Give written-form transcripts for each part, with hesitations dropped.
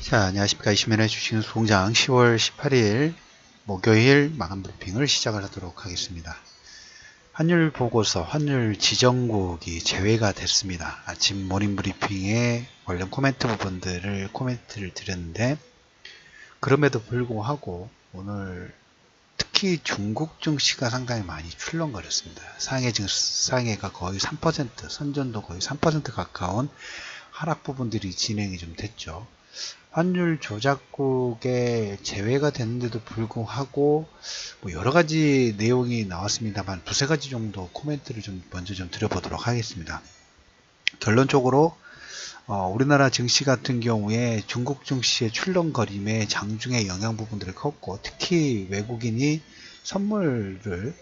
자, 안녕하십니까. 이시면의 주식은 수공장 10월 18일 목요일 마감 브리핑을 시작을 하도록 하겠습니다. 환율 보고서, 환율 지정국이 제외가 됐습니다. 아침 모닝 브리핑에 관련 코멘트를 드렸는데, 그럼에도 불구하고 오늘 특히 중국 증시가 상당히 많이 출렁거렸습니다. 상해가 거의 3%, 선전도 거의 3% 가까운 하락 부분들이 진행이 좀 됐죠. 환율 조작국에 제외가 됐는데도 불구하고 뭐 여러 가지 내용이 나왔습니다만 두세 가지 정도 코멘트를 먼저 드려보도록 하겠습니다. 결론적으로 우리나라 증시 같은 경우에 중국 증시의 출렁거림에 장중의 영향 부분들이 컸고, 특히 외국인이 선물을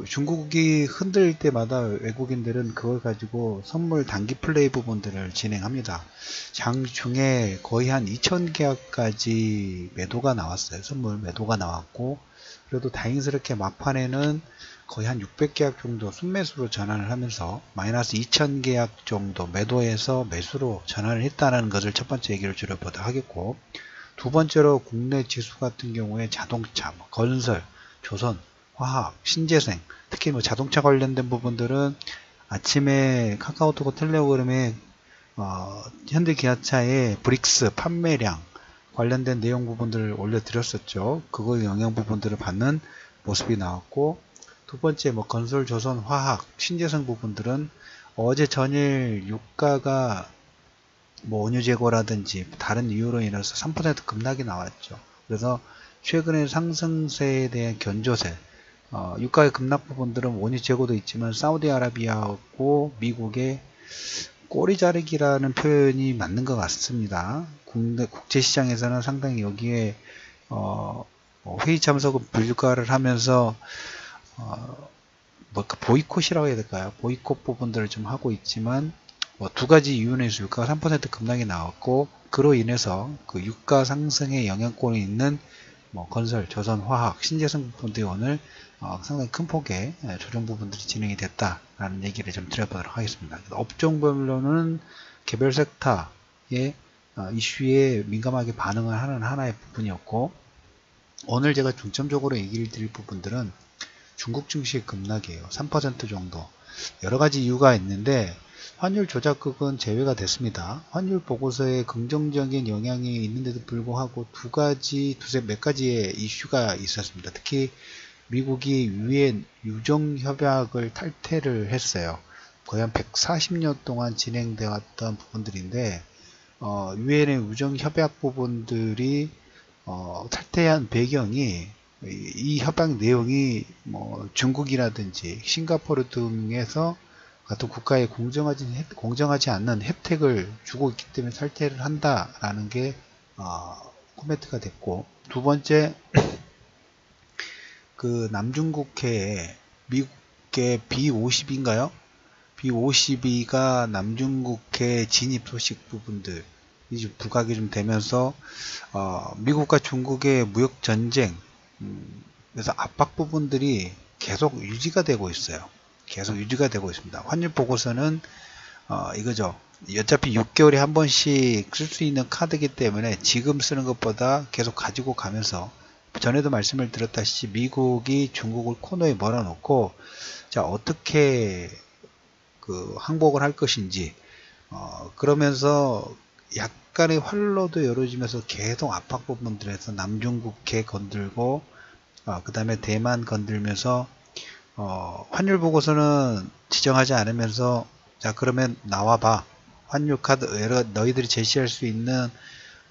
중국이 흔들 때마다 외국인들은 그걸 가지고 선물 단기 플레이 부분들을 진행합니다. 장중에 거의 한 2000계약까지 매도가 나왔어요. 선물 매도가 나왔고, 그래도 다행스럽게 막판에는 거의 한 600계약 정도 순매수로 전환을 하면서 마이너스 2000계약 정도 매도해서 매수로 전환을 했다는 것을 첫 번째 얘기를 드려보도록 하겠고, 두 번째로 국내 지수 같은 경우에 자동차, 건설, 조선, 화학, 신재생, 특히 자동차 관련된 부분들은 아침에 카카오톡 텔레그램에 현대기아차의 브릭스 판매량 관련된 내용 부분들을 올려드렸었죠. 그거의 영향 부분들을 받는 모습이 나왔고, 두 번째 건설, 조선, 화학, 신재생 부분들은 어제 전일 유가가 원유 재고라든지 다른 이유로 인해서 3% 급락이 나왔죠. 그래서 최근의 상승세에 대한 견조세, 유가의 급락 부분들은 원유 재고도 있지만 사우디아라비아하고 미국의 꼬리 자르기라는 표현이 맞는 것 같습니다. 국제시장에서는 상당히 여기에 회의 참석은 불가를 하면서 보이콧이라고 해야 될까요? 보이콧 부분들을 좀 하고 있지만 두 가지 이유로 인해서 유가가 3% 급락이 나왔고, 그로 인해서 그 유가 상승에 영향권이 있는 건설, 조선, 화학, 신재생 부분들이 오늘 상당히 큰 폭의 조정 부분들이 진행이 됐다라는 얘기를 좀 드려보도록 하겠습니다. 업종별로는 개별 섹터의 이슈에 민감하게 반응을 하는 하나의 부분이었고, 오늘 제가 중점적으로 얘기를 드릴 부분들은 중국 증시의 급락이에요. 3% 정도. 여러 가지 이유가 있는데 환율 조작국은 제외가 됐습니다. 환율 보고서에 긍정적인 영향이 있는데도 불구하고 몇 가지의 이슈가 있었습니다. 특히 미국이 유엔 유정협약을 탈퇴를 했어요. 거의 한 140년 동안 진행되어 왔던 부분들인데, 유엔의 유정협약 부분들이 탈퇴한 배경이 이 협약 내용이 중국이라든지 싱가포르 등에서 같은 국가에 공정하지 않는 혜택을 주고 있기 때문에 탈퇴를 한다라는 게 코멘트가 됐고, 두 번째, 그 남중국해에 미국의 B-50인가요? B-52가 남중국해 진입 소식 부분들이 좀 부각이 좀 되면서 미국과 중국의 무역 전쟁, 그래서 압박 부분들이 계속 유지가 되고 있어요. 계속 유지가 되고 있습니다. 환율 보고서는 이거죠. 어차피 6개월에 한 번씩 쓸 수 있는 카드이기 때문에 지금 쓰는 것보다 계속 가지고 가면서, 전에도 말씀을 드렸다시피 미국이 중국을 코너에 몰아놓고 자 어떻게 항복을 할 것인지, 그러면서 약간의 활로도 열어지면서 계속 압박 부분들에서 남중국해 건들고, 그 다음에 대만 건들면서 환율 보고서는 지정하지 않으면서 자 그러면 나와봐, 환율 카드 너희들이 제시할 수 있는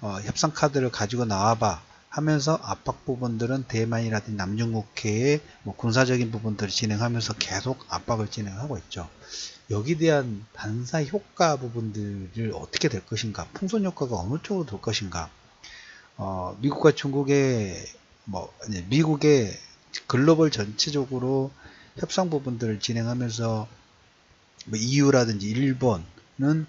협상 카드를 가지고 나와봐 하면서 압박 부분들은 대만이라든지 남중국해의 군사적인 부분들을 진행하면서 계속 압박을 진행하고 있죠. 여기에 대한 반사 효과 부분들을 어떻게 될 것인가, 풍선 효과가 어느 쪽으로 돌 것인가, 미국과 중국의 미국의 글로벌 전체적으로 협상 부분들을 진행하면서 EU라든지 일본은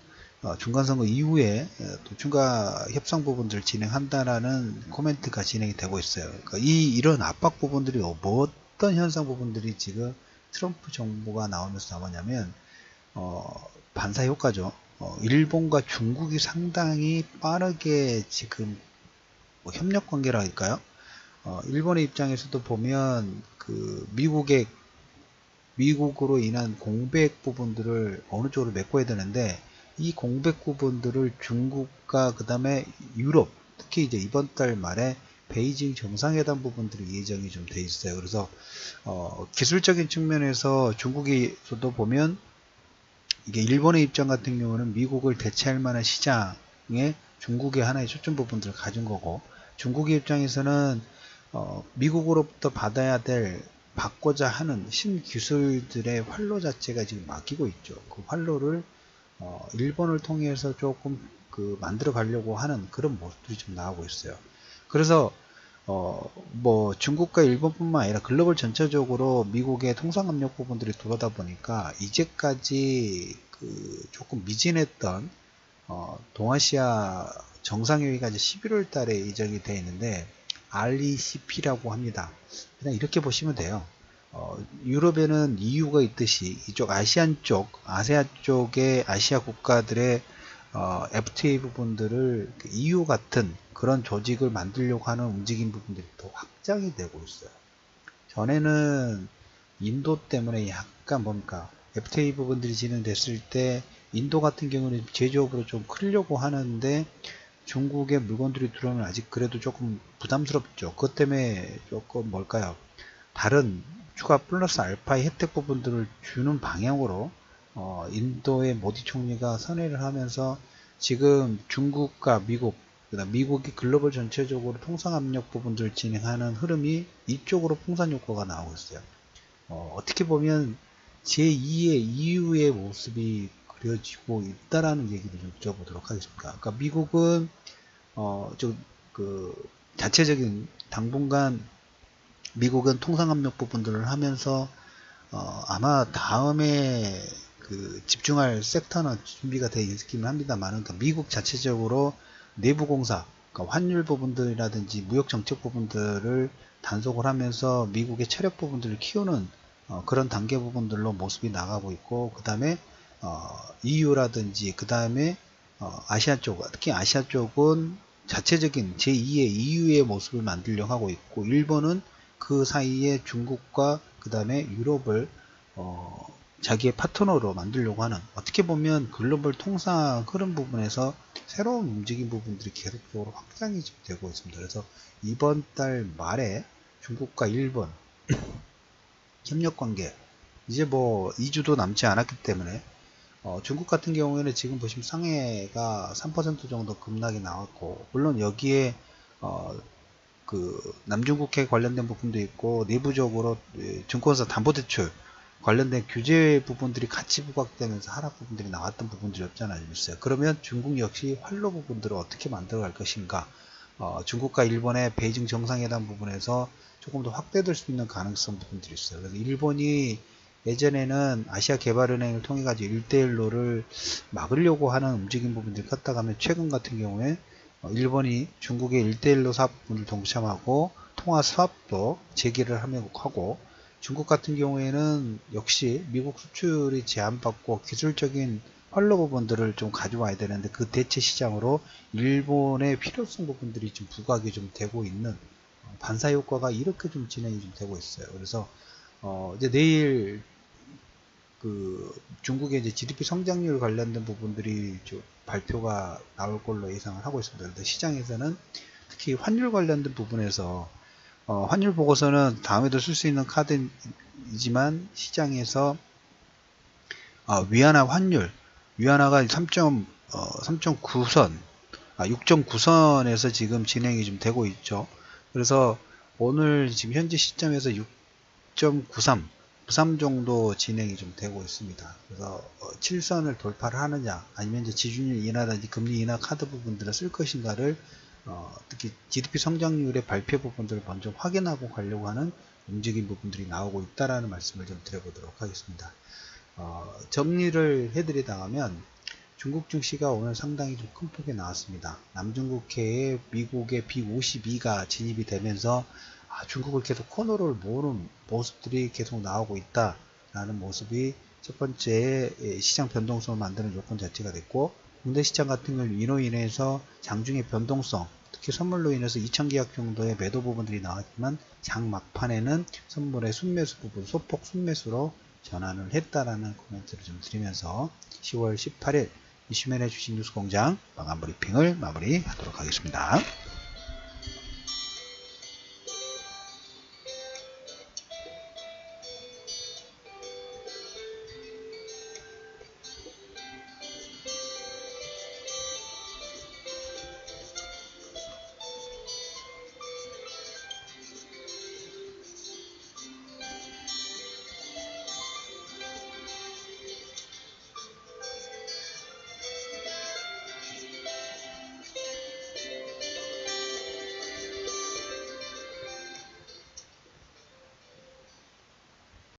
중간선거 이후에 또 추가 협상 부분들을 진행한다라는 코멘트가 진행이 되고 있어요. 그러니까 이런 압박 부분들이 어떤 현상 부분들이 지금 트럼프 정부가 나오면서 나오냐면 반사 효과죠. 일본과 중국이 상당히 빠르게 지금 뭐 협력 관계라 할까요? 일본의 입장에서도 보면 그 미국으로 인한 공백 부분들을 어느 쪽으로 메꿔야 되는데, 이 공백 부분들을 중국과 그 다음에 유럽, 특히 이제 이번 달 말에 베이징 정상회담 부분들이 예정이 좀 돼 있어요. 그래서 기술적인 측면에서 중국에서도 보면 이게 일본의 입장 같은 경우는 미국을 대체할 만한 시장에 중국의 하나의 초점 부분들을 가진 거고, 중국의 입장에서는 미국으로부터 받고자 하는 신기술들의 활로 자체가 지금 막히고 있죠. 그 활로를 일본을 통해서 조금 만들어 가려고 하는 그런 모습들이 좀 나오고 있어요. 그래서 뭐 중국과 일본뿐만 아니라 글로벌 전체적으로 미국의 통상압력 부분들이 들어오다 보니까 이제까지 조금 미진했던 동아시아 정상회의가 이제 11월 달에 예정이 되어 있는데, RECP라고 합니다. 그냥 이렇게 보시면 돼요. 유럽에는 EU가 있듯이 이쪽 아세안 쪽의 아시아 국가들의 FTA 부분들을 EU 같은 그런 조직을 만들려고 하는 움직임 부분들이 더 확장이 되고 있어요. 전에는 인도 때문에 약간 뭡니까, FTA 부분들이 진행됐을 때 인도 같은 경우는 제조업으로 좀 크려고 하는데 중국의 물건들이 들어오면 아직 그래도 조금 부담스럽죠. 그것 때문에 조금 뭘까요, 다른 추가 플러스 알파의 혜택 부분들을 주는 방향으로 인도의 모디 총리가 선회를 하면서 지금 중국과 미국, 그다음 미국이 글로벌 전체적으로 통상 압력 부분들을 진행하는 흐름이 이쪽으로 풍선 효과가 나오고 있어요. 어떻게 보면 제2의 EU의 모습이 그려지고 있다라는 얘기를 좀 여쭤보도록 하겠습니다. 그러니까 미국은 자체적인 당분간 미국은 통상압력 부분들을 하면서 아마 다음에 집중할 섹터는 준비가 되어 있긴 합니다만, 그러니까 미국 자체적으로 내부 공사, 그러니까 환율 부분들이라든지 무역 정책 부분들을 단속을 하면서 미국의 체력 부분들을 키우는 그런 단계 부분들로 모습이 나가고 있고, 그 다음에 EU라든지 그 다음에 아시아 쪽, 특히 아시아 쪽은 자체적인 제2의 EU의 모습을 만들려고 하고 있고, 일본은 그 사이에 중국과 그 다음에 유럽을 자기의 파트너로 만들려고 하는, 어떻게 보면 글로벌 통상 흐름 부분에서 새로운 움직임 부분들이 계속적으로 확장이 되고 있습니다. 그래서 이번 달 말에 중국과 일본 협력관계 이제 뭐 2주도 남지 않았기 때문에 중국 같은 경우에는 지금 보시면 상해가 3% 정도 급락이 나왔고, 물론 여기에 남중국해 관련된 부분도 있고 내부적으로 증권사 담보대출 관련된 규제 부분들이 같이 부각되면서 하락 부분들이 나왔던 부분들이 없잖아요. 그러면 중국 역시 활로 부분들을 어떻게 만들어갈 것인가, 중국과 일본의 베이징 정상회담 부분에서 조금 더 확대될 수 있는 가능성 부분들이 있어요. 그래서 일본이 예전에는 아시아개발은행을 통해 가지고 1대1로를 막으려고 하는 움직임 부분들이 컸다가면, 최근 같은 경우에 일본이 중국의 1대1로 사업 부분을 동참하고 통화 사업도 재개를 하고, 중국 같은 경우에는 역시 미국 수출이 제한받고 기술적인 활로 부분들을 좀 가져와야 되는데, 그 대체 시장으로 일본의 필요성 부분들이 좀 부각이 좀 되고 있는 반사 효과가 이렇게 좀 진행이 좀 되고 있어요. 그래서 이제 내일 중국의 이제 GDP 성장률 관련된 부분들이 좀 발표가 나올 걸로 예상을 하고 있습니다. 그런데 시장에서는 특히 환율 관련된 부분에서 환율 보고서는 다음에도 쓸 수 있는 카드이지만, 시장에서 위안화 환율, 위안화가 3.9선, 6.9선에서 지금 진행이 좀 되고 있죠. 그래서 오늘 지금 현재 시점에서 6.93 정도 진행이 좀 되고 있습니다. 그래서 7선을 돌파를 하느냐, 아니면 이제 지준율 인하라든지 금리 인하 카드 부분들을 쓸 것인가를 특히 GDP 성장률의 발표 부분들을 먼저 확인하고 가려고 하는 움직임 부분들이 나오고 있다라는 말씀을 좀 드려보도록 하겠습니다. 정리를 해드리다면 중국 증시가 오늘 상당히 좀 큰 폭에 나왔습니다. 남중국해에 미국의 B52가 진입이 되면서 중국을 계속 코너를 모으는 모습들이 계속 나오고 있다라는 모습이 첫 번째 시장 변동성을 만드는 요건 자체가 됐고, 국내 시장 같은 경우 이로 인해서 장중의 변동성, 특히 선물로 인해서 2000계약 정도의 매도 부분들이 나왔지만 장 막판에는 선물의 순매수 부분, 소폭 순매수로 전환을 했다라는 코멘트를 좀 드리면서 10월 18일 이슈맨의 주식 뉴스 공장 마감 브리핑을 마무리하도록 하겠습니다.